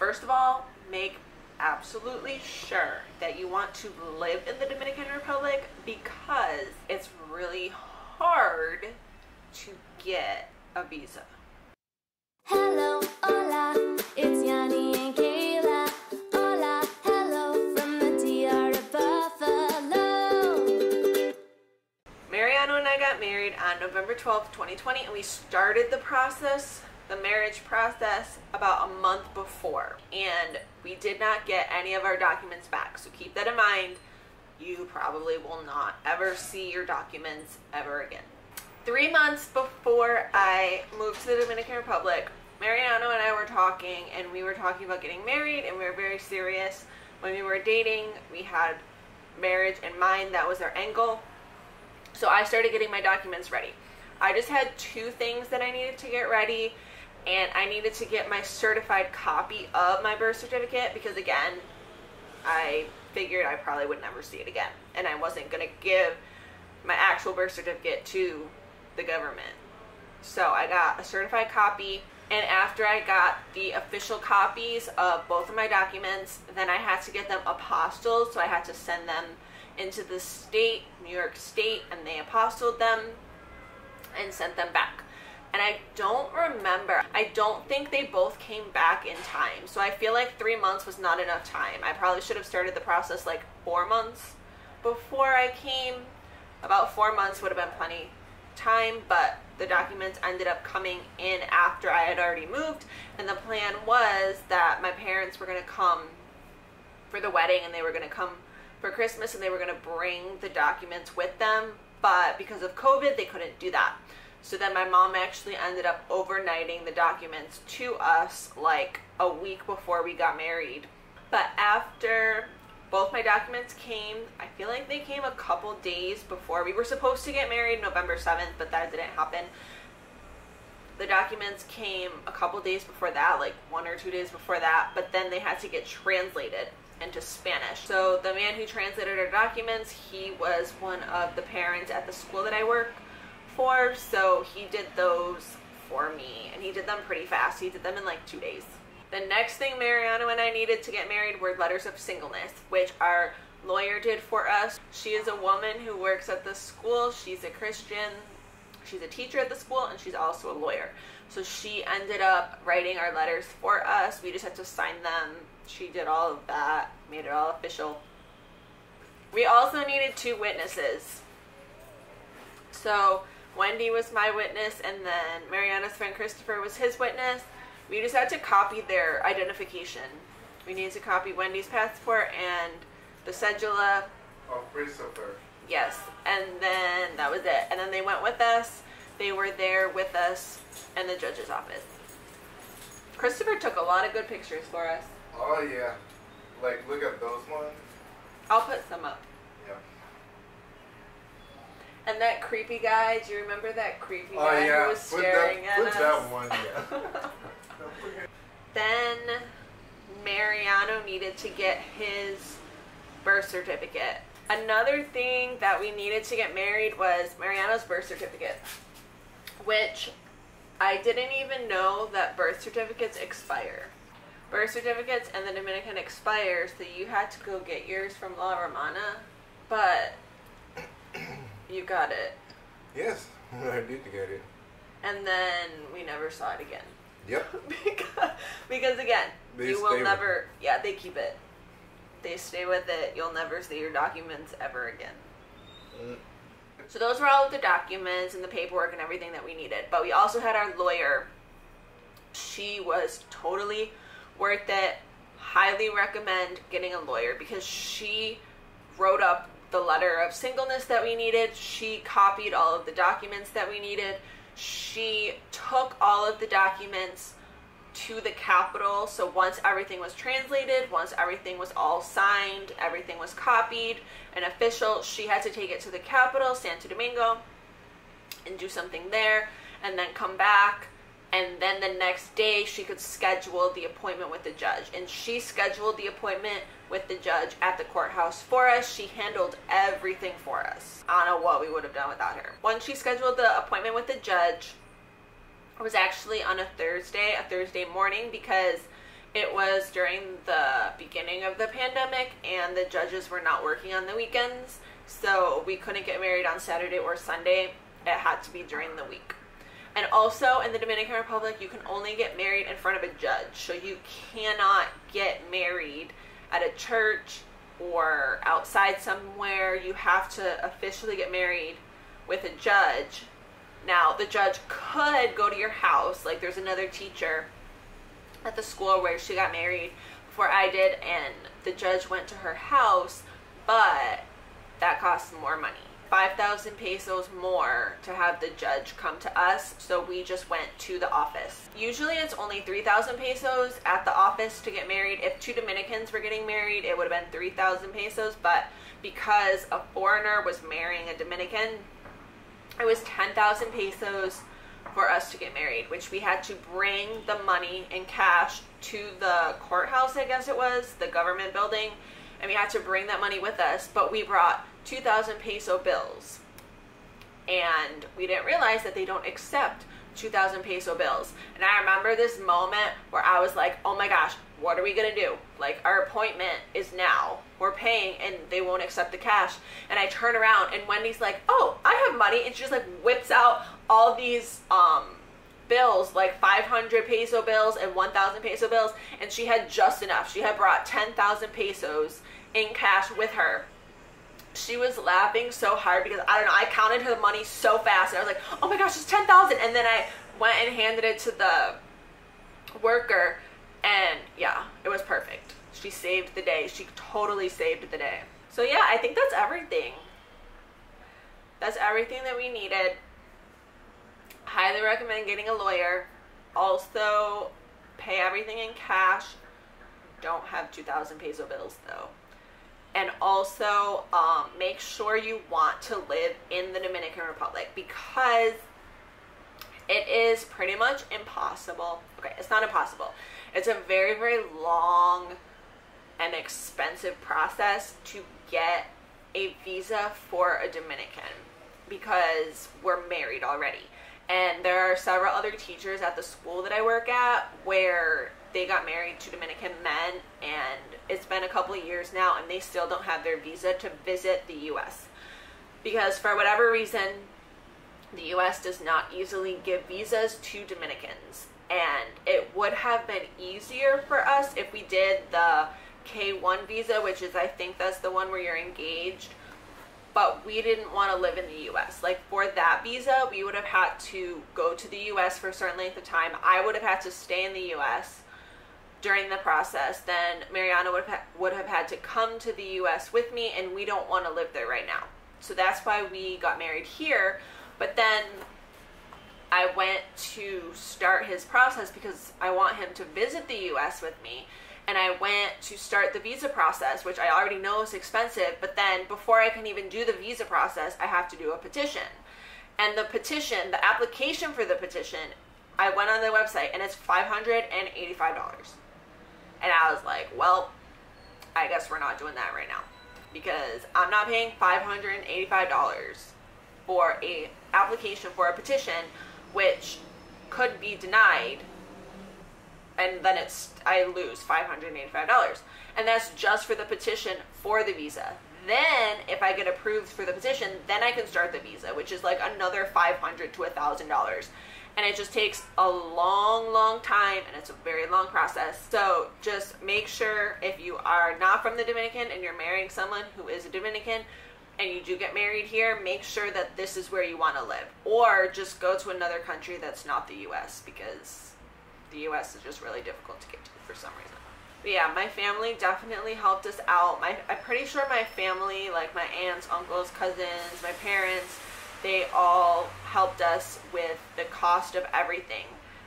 First of all, make absolutely sure that you want to live in the Dominican Republic, because it's really hard to get a visa. Hello, hola, it's Yonny and Kayla. Hola, hello from the DR of Buffalo. Mariano and I got married on November 12th, 2020, and we started the marriage process, about a month before, and we did not get any of our documents back. So keep that in mind. You probably will not ever see your documents ever again. 3 months before I moved to the Dominican Republic, Mariano and I were talking, and we were talking about getting married, and we were very serious. When we were dating, we had marriage in mind. That was our angle. So I started getting my documents ready. I just had 2 things that I needed to get ready, and I needed to get my certified copy of my birth certificate, because again, I figured I probably would never see it again, and I wasn't going to give my actual birth certificate to the government. So I got a certified copy, and after I got the official copies of both of my documents, then I had to get them apostilled. So I had to send them into the state, New York State, and they apostilled them and sent them back. And I don't remember, I don't think they both came back in time. So I feel like 3 months was not enough time. I probably should have started the process like 4 months before I came. About 4 months would have been plenty time, but the documents ended up coming in after I had already moved, and the plan was that my parents were going to come for the wedding, and they were going to come for Christmas, and they were going to bring the documents with them, but because of COVID, they couldn't do that. So then my mom actually ended up overnighting the documents to us like a week before we got married. But after both my documents came, I feel like they came a couple days before. We were supposed to get married November 7th, but that didn't happen. The documents came a couple days before that, like 1 or 2 days before that, but then they had to get translated into Spanish. So the man who translated our documents, he was one of the parents at the school that I work for, so he did those for me, and he did them pretty fast. He did them in like 2 days. The next thing Mariano and I needed to get married were letters of singleness, which our lawyer did for us. She is a woman who works at the school. She's a Christian. She's a teacher at the school, and she's also a lawyer. So she ended up writing our letters for us. We just had to sign them. She did all of that, made it all official. We also needed 2 witnesses. So Wendy was my witness, and then Mariano's friend Christopher was his witness. We just had to copy their identification. We needed to copy Wendy's passport and the cedula. Oh, Christopher. Yes, and then that was it. And then they went with us. They were there with us in the judge's office. Christopher took a lot of good pictures for us. Oh, yeah. Like, look at those ones. I'll put some up. Yeah. And that creepy guy, do you remember that creepy guy who was staring at us? Put that one, yeah. Then Mariano needed to get his birth certificate. Another thing that we needed to get married was Mariano's birth certificate, which I didn't even know that birth certificates expire. Birth certificates in the Dominican expire, so you had to go get yours from La Romana, but you got it. Yes, I did get it. And then we never saw it again. Yep. because again, you will never, they keep it. They stay with it. You'll never see your documents ever again. So those were all of the documents and the paperwork and everything that we needed. But we also had our lawyer. She was totally worth it. Highly recommend getting a lawyer, because she wrote up the letter of singleness that we needed. She copied all of the documents that we needed. She took all of the documents to the Capitol. So once everything was translated, once everything was all signed, everything was copied and official, she had to take it to the Capitol, Santo Domingo, and do something there, and then come back. And then the next day she could schedule the appointment with the judge. And she scheduled the appointment with the judge at the courthouse for us. She handled everything for us. I don't know what we would have done without her. Once she scheduled the appointment with the judge, it was actually on a Thursday morning, because It was during the beginning of the pandemic, and the judges were not working on the weekends, so we couldn't get married on Saturday or Sunday. It had to be during the week. And also in the Dominican Republic, you can only get married in front of a judge. So you cannot get married at a church or outside somewhere. You have to officially get married with a judge. Now, the judge could go to your house. Like, there's another teacher at the school where she got married before I did, and the judge went to her house, but that costs more money. 5,000 pesos more to have the judge come to us, so we just went to the office. Usually it's only 3,000 pesos at the office to get married. If two Dominicans were getting married, it would have been 3,000 pesos, but because a foreigner was marrying a Dominican, it was 10,000 pesos for us to get married, which we had to bring the money in cash to the courthouse, I guess it was, the government building, and we had to bring that money with us, but we brought 2,000 peso bills, and we didn't realize that they don't accept 2,000 peso bills. And I remember this moment where I was like, oh my gosh, what are we gonna do? Like, our appointment is now, we're paying, and they won't accept the cash. And I turn around, and Wendy's like, oh, I have money, and she just like whips out all these bills, like 500 peso bills and 1,000 peso bills, and she had just enough. She had brought 10,000 pesos in cash with her. She was laughing so hard because, I don't know, I counted her money so fast, and I was like, oh my gosh, it's 10,000, and then I went and handed it to the worker, and yeah, it was perfect. She saved the day. She totally saved the day. So yeah, I think that's everything. That's everything that we needed. Highly recommend getting a lawyer. Also, pay everything in cash. Don't have 2,000 peso bills though. And also, make sure you want to live in the Dominican Republic, because it is pretty much impossible. Okay, it's not impossible. It's a very, very long and expensive process to get a visa for a Dominican, because we're married already. And there are several other teachers at the school that I work at where they got married to Dominican men, and it's been a couple of years now, and they still don't have their visa to visit the U.S. because for whatever reason, the U.S. does not easily give visas to Dominicans. And it would have been easier for us if we did the K1 visa, which is, I think that's the one where you're engaged, but we didn't want to live in the U.S. Like, for that visa, we would have had to go to the U.S. for a certain length of time. I would have had to stay in the U.S. during the process. Then Mariano would have had to come to the U.S. with me, and we don't want to live there right now. So that's why we got married here. But then I went to start his process because I want him to visit the U.S. with me. And I went to start the visa process, which I already know is expensive. But then before I can even do the visa process, I have to do a petition. And the petition, the application for the petition, I went on the website, and it's $585. And I was like, well, I guess we're not doing that right now, because I'm not paying $585 for a application for a petition, which could be denied, and then I lose $585. And that's just for the petition for the visa. Then if I get approved for the petition, then I can start the visa, which is like another $500 to $1,000. And it just takes a long, long time, and it's a very long process. So just make sure, if you are not from the Dominican and you're marrying someone who is a Dominican and you do get married here, make sure that this is where you want to live. Or just go to another country that's not the U.S., because the U.S. is just really difficult to get to for some reason. But yeah, my family definitely helped us out. I'm pretty sure my family, like my aunts, uncles, cousins, my parents, they all helped us with the cost of everything.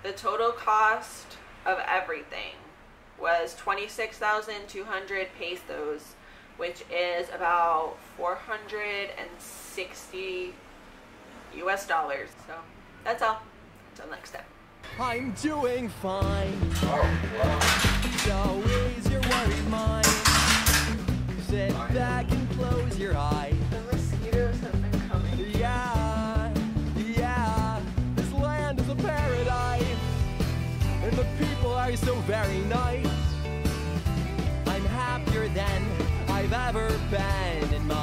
The total cost of everything was 26,200 pesos, which is about 460 US dollars. So that's all. Until next time. I'm doing fine. Oh, wow. So ease your worried mind. Sit back and close your eyes. The mosquitoes have been coming. Yeah, yeah, this land is a paradise, and the people are so very nice. I've ever been in my